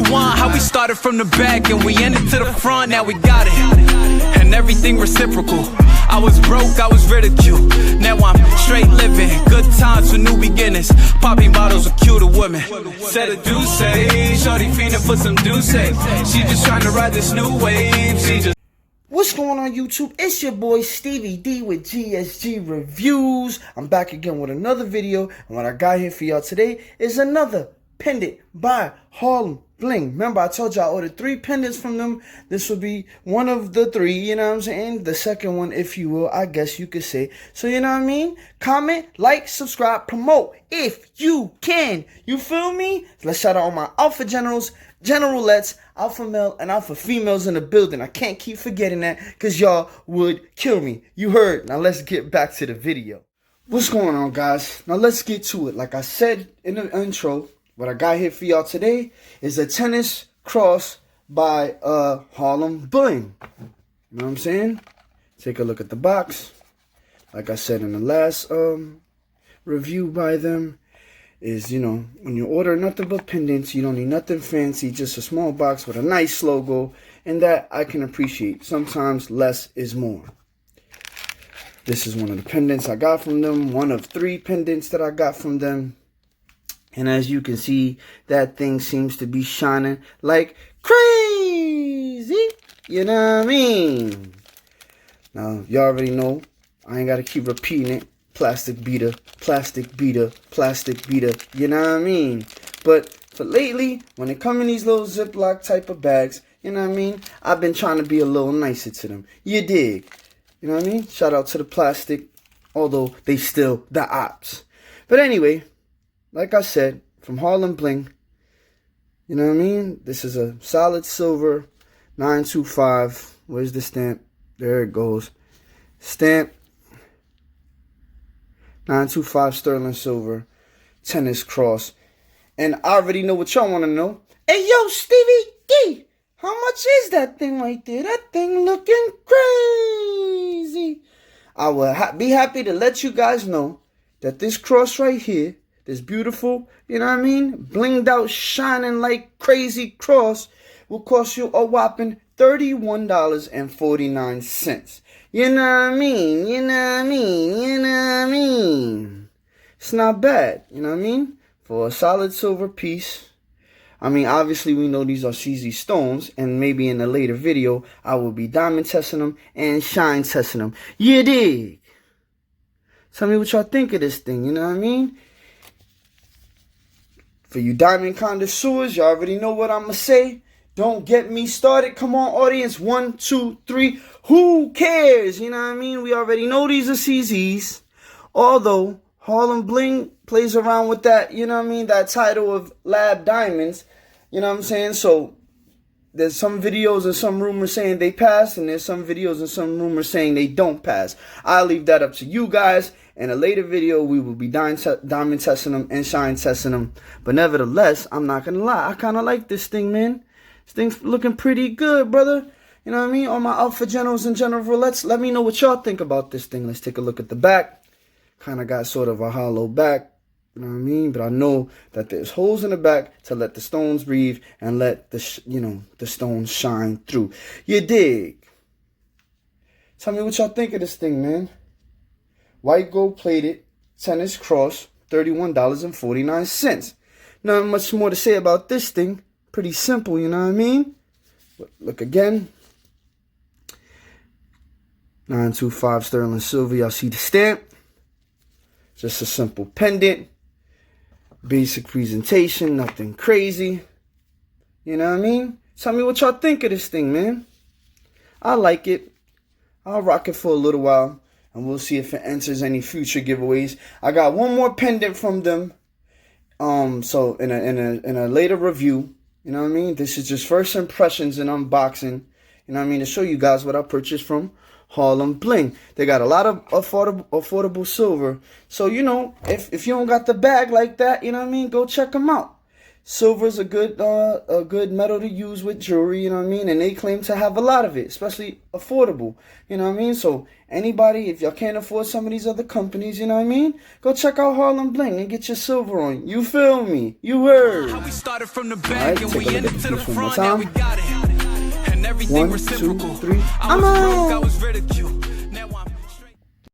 rewind how we started from the back and we ended to the front. Now we got it, and everything reciprocal. I was broke, I was ridiculed. Now I'm straight living, good times for new beginnings. Popping bottles with cuter women. Said a deuce, shorty fiending for some deuce. She just trying to ride this new wave. She just. What's going on YouTube? It's your boy Stevie D with GSG Reviews. I'm back again with another video, and what I got here for y'all today is another pendant by harlembling. Remember, I told you I ordered 3 pendants from them. This will be one of the 3, you know what I'm saying? The second one, if you will, I guess you could say. So, you know what I mean? Comment, like, subscribe, promote if you can. You feel me? Let's shout out all my alpha generals, generalettes, alpha male, and alpha females in the building. I can't keep forgetting that because y'all would kill me. You heard. Now, let's get back to the video. What's going on, guys? Now, let's get to it. Like I said in the intro, what I got here for y'all today is a tennis cross by harlembling. You know what I'm saying? Take a look at the box. Like I said in the last review by them, is, you know, when you order nothing but pendants, you don't need nothing fancy, just a small box with a nice logo, and that I can appreciate. Sometimes less is more. This is one of the pendants I got from them, one of 3 pendants that I got from them. And as you can see, that thing seems to be shining like crazy. You know what I mean? Now, you already know. I ain't got to keep repeating it. Plastic beater, plastic beater, plastic beater. You know what I mean? But for lately, when they come in these little Ziploc type of bags, you know what I mean? I've been trying to be a little nicer to them. You dig? You know what I mean? Shout out to the plastic, although they still the ops. But anyway, like I said, from harlembling, you know what I mean? This is a solid silver 925. Where's the stamp? There it goes. Stamp 925 sterling silver tennis cross. And I already know what y'all want to know. Hey, yo, Stevie D, how much is that thing right there? That thing looking crazy. I will be happy to let you guys know that this cross right here, this beautiful, you know what I mean, blinged out, shining like crazy cross will cost you a whopping $31.49. You know what I mean? You know what I mean? You know what I mean? It's not bad, you know what I mean? For a solid silver piece. I mean, obviously we know these are CZ stones, and maybe in a later video I will be diamond testing them and shine testing them. You dig? Tell me what y'all think of this thing, you know what I mean? For you diamond connoisseurs, you already know what I'm going to say. Don't get me started. Come on, audience. 1, 2, 3. Who cares? You know what I mean? We already know these are CZs. Although, harlembling plays around with that, you know what I mean? That title of lab diamonds. You know what I'm saying? So, there's some videos and some rumors saying they pass, and there's some videos and some rumors saying they don't pass. I'll leave that up to you guys. In a later video, we will be diamond testing them and shine testing them. But nevertheless, I'm not going to lie. I kind of like this thing, man. This thing's looking pretty good, brother. You know what I mean? All my alpha generals and generalettes, let me know what y'all think about this thing. Let's take a look at the back. Kind of got sort of a hollow back. You know what I mean? But I know that there's holes in the back to let the stones breathe and let the, the stones shine through. You dig? Tell me what y'all think of this thing, man. White gold plated tennis cross, $31.49. Not much more to say about this thing. Pretty simple, you know what I mean? But look again. 925 sterling silver. Y'all see the stamp. Just a simple pendant. Basic presentation. Nothing crazy. You know what I mean? Tell me what y'all think of this thing, man. I like it. I'll rock it for a little while. And we'll see if it enters any future giveaways. I got one more pendant from them. So in a later review, you know what I mean? This is just first impressions and unboxing. You know what I mean? To show you guys what I purchased from harlembling. They got a lot of affordable silver. So, you know, if you don't got the bag like that, you know what I mean? Go check them out. silver's a good metal to use with jewelry, you know what I mean? And they claim to have a lot of it, especially affordable, you know what I mean? So anybody, if y'all can't afford some of these other companies, you know what I mean? Go check out harlembling and get your silver on. You feel me? You heard. How we started from the back and we ended to the front. Now we got it. And everything 1, 2, reciprocal. 3. I was broke, I was